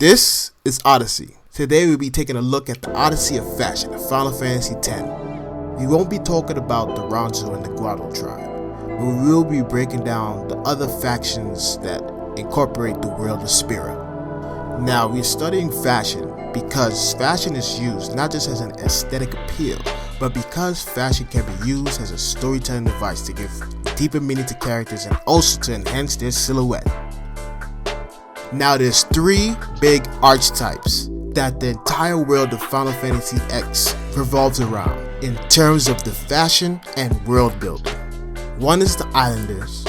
This is Odyssey. Today we'll be taking a look at the Odyssey of Fashion of Final Fantasy X. We won't be talking about the Ronzo and the Guado tribe, but we will be breaking down the other factions that incorporate the world of Spira. Now, we're studying fashion because fashion is used not just as an aesthetic appeal, but because fashion can be used as a storytelling device to give deeper meaning to characters and also to enhance their silhouette. Now, there's three big archetypes that the entire world of Final Fantasy X revolves around in terms of the fashion and world building. One is the Islanders,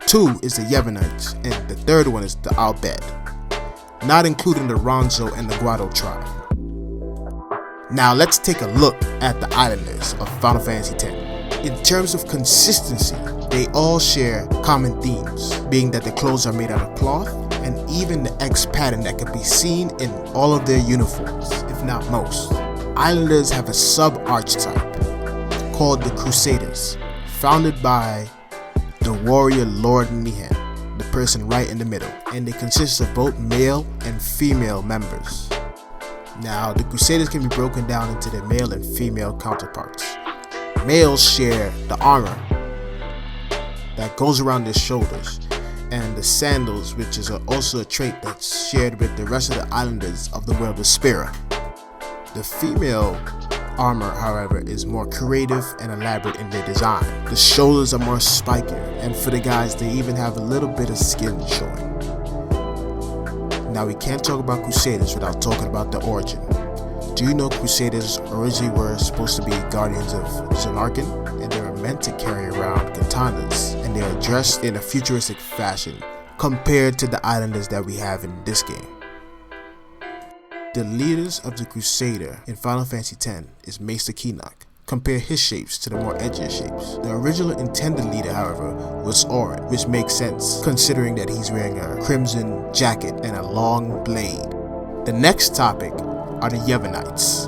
two is the Yevonites, and the third one is the Albed, not including the Ronzo and the Guado tribe. Now let's take a look at the Islanders of Final Fantasy X. In terms of consistency, they all share common themes, being that the clothes are made out of cloth, and even the X pattern that can be seen in all of their uniforms, if not most. Islanders have a sub-archetype called the Crusaders, founded by the warrior Lord Mihan, the person right in the middle, and they consist of both male and female members. Now, the Crusaders can be broken down into their male and female counterparts. Males share the armor that goes around their shoulders, and the sandals, which is also a trait that's shared with the rest of the Islanders of the world of Spira. The female armor, however, is more creative and elaborate in their design. The shoulders are more spikier, and for the guys, they even have a little bit of skin showing. Now, we can't talk about Crusaders without talking about the origin. Do you know Crusaders originally were supposed to be guardians of Zanarkand, and they were meant to carry around katanas, and they are dressed in a futuristic fashion compared to the Islanders that we have in this game. The leaders of the Crusader in Final Fantasy X is Maester Keenock. Compare his shapes to the more edgier shapes. The original intended leader, however, was Auron, which makes sense considering that he's wearing a crimson jacket and a long blade. The next topic are the Yevonites,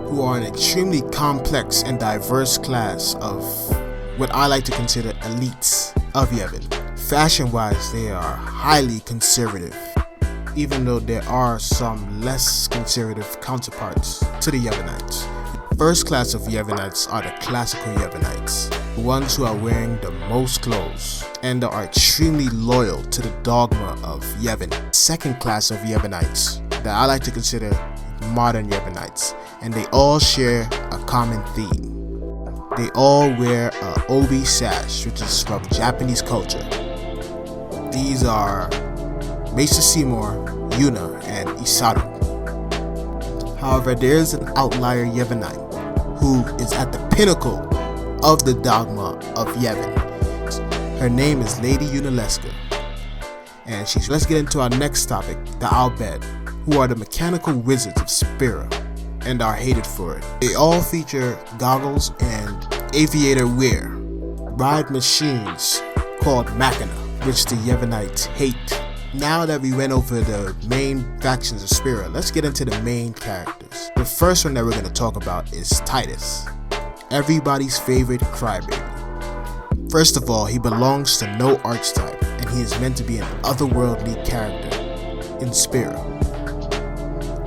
who are an extremely complex and diverse class of what I like to consider elites of Yevon. Fashion-wise, they are highly conservative, even though there are some less conservative counterparts to the Yevonites. The first class of Yevonites are the classical Yevonites, the ones who are wearing the most clothes and are extremely loyal to the dogma of Yevon. Second class of Yevonites that I like to consider modern Yevonites, and they all share a common theme. They all wear a obi sash, which is from Japanese culture. These are Maester Seymour, Yuna, and Isaru. However, there is an outlier Yevonite who is at the pinnacle of the dogma of Yevon. Her name is Lady Yunalesca, and let's get into our next topic, the Albed, who are the mechanical wizards of Spira and are hated for it. They all feature goggles and aviator wear, ride machines called Machina, which the Yevonites hate. Now that we went over the main factions of Spira, let's get into the main characters. The first one that we're going to talk about is Titus, everybody's favorite crybaby. First of all, he belongs to no archetype, and he is meant to be an otherworldly character in Spira.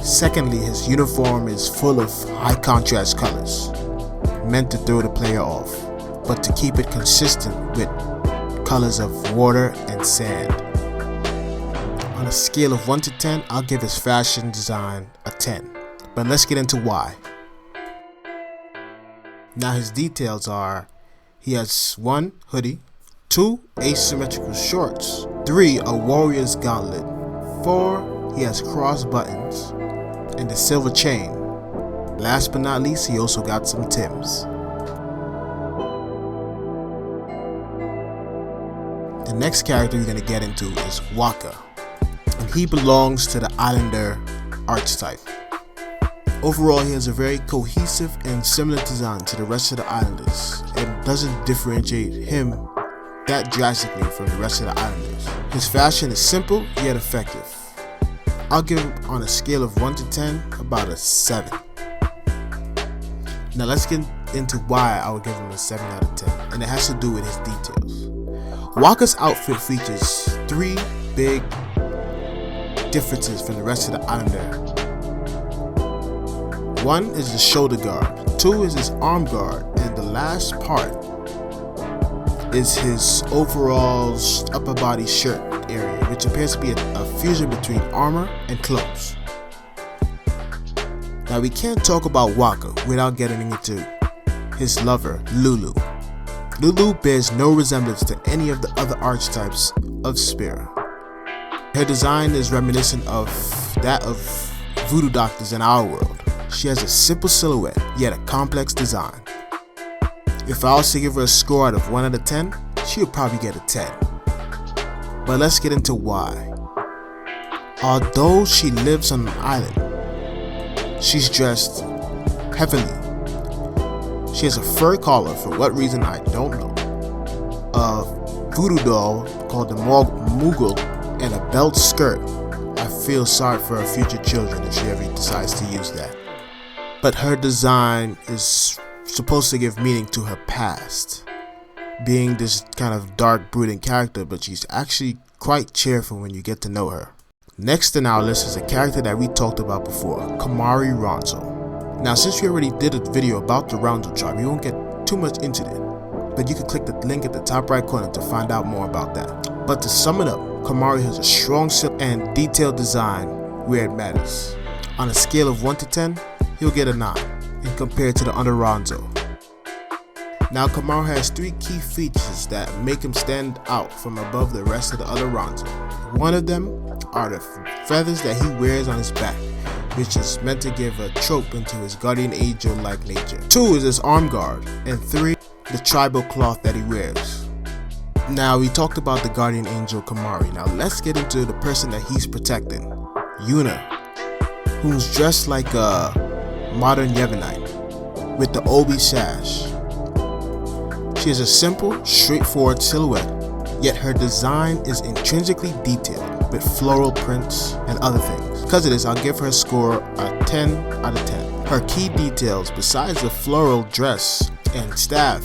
Secondly, his uniform is full of high contrast colors, meant to throw the player off, but to keep it consistent with colors of water and sand. On a scale of 1 to 10, I'll give his fashion design a 10, but let's get into why. Now, his details are, he has 1 hoodie, 2 asymmetrical shorts, 3 a warrior's gauntlet, 4 he has cross buttons, and a silver chain. Last but not least, he also got some Tims. The next character we're going to get into is Waka, and he belongs to the Islander archetype. Overall, he has a very cohesive and similar design to the rest of the Islanders, and doesn't differentiate him that drastically from the rest of the Islanders. His fashion is simple yet effective. I'll give him, on a scale of 1 to 10, about a 7. Now let's get into why I would give him a 7 out of 10, and it has to do with his details. Waka's outfit features 3 big differences from the rest of the islander. One is the shoulder guard, two is his arm guard, and the last part is his overall upper body shirt area, which appears to be a fusion between armor and clothes. Now we can't talk about Waka without getting into his lover, Lulu. Lulu bears no resemblance to any of the other archetypes of Spira. Her design is reminiscent of that of voodoo doctors in our world. She has a simple silhouette, yet a complex design. If I was to give her a score out of 1 out of 10, she would probably get a 10. But let's get into why. Although she lives on an island, she's dressed heavily. She has a fur collar, for what reason I don't know, a voodoo doll called the Mughal, and a belt skirt. I feel sorry for her future children if she ever decides to use that. But her design is supposed to give meaning to her past, being this kind of dark, brooding character, but she's actually quite cheerful when you get to know her. Next in our list is a character that we talked about before, Kamari Ronzo. Now since we already did a video about the Ronzo tribe, we won't get too much into it, but you can click the link at the top right corner to find out more about that. But to sum it up, Kamari has a strong and detailed design where it matters. On a scale of 1 to 10, he'll get a 9, and compared to the other Ronzo. Now Kamal has 3 key features that make him stand out from above the rest of the other Ronzo. One of them are the feathers that he wears on his back, which is meant to give a trope into his guardian angel-like nature. 2 is his arm guard, and 3, the tribal cloth that he wears. Now we talked about the guardian angel Kamari. Now let's get into the person that he's protecting, Yuna, who's dressed like a modern Yevonite with the obi sash. She has a simple, straightforward silhouette, yet her design is intrinsically detailed with floral prints and other things. Because of this, I'll give her a score of 10 out of 10. Her key details, besides the floral dress and staff,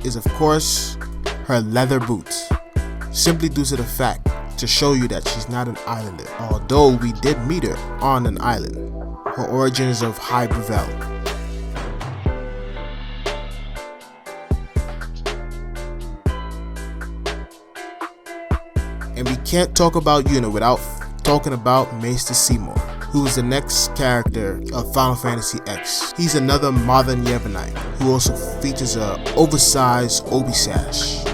is of course her leather boots, simply due to the fact to show you that she's not an islander, although we did meet her on an island. Her origin is of High Brevel. And we can't talk about Yuna without talking about Maester Seymour, who is the next character of Final Fantasy X. He's another modern Yevonite who also features an oversized obi sash.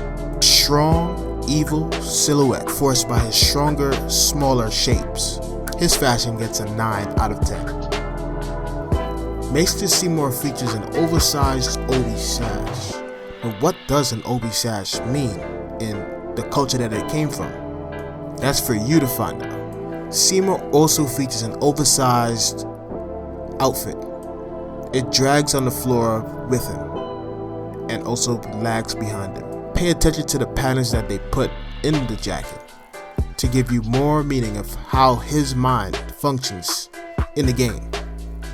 Strong, evil silhouette forced by his stronger, smaller shapes. His fashion gets a 9 out of 10. Maester Seymour features an oversized obi sash. But what does an obi sash mean in the culture that it came from? That's for you to find out. Seymour also features an oversized outfit. It drags on the floor with him and also lags behind him. Pay attention to the patterns that they put in the jacket to give you more meaning of how his mind functions in the game.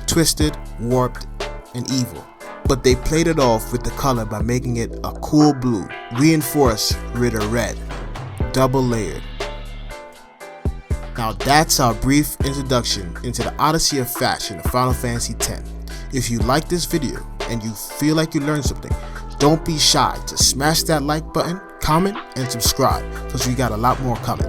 Twisted, warped, and evil. But they played it off with the color by making it a cool blue, reinforced with a red, double layered. Now that's our brief introduction into the Odyssey of Fashion of Final Fantasy X. If you like this video and you feel like you learned something, don't be shy to smash that like button, comment, and subscribe, because we got a lot more coming.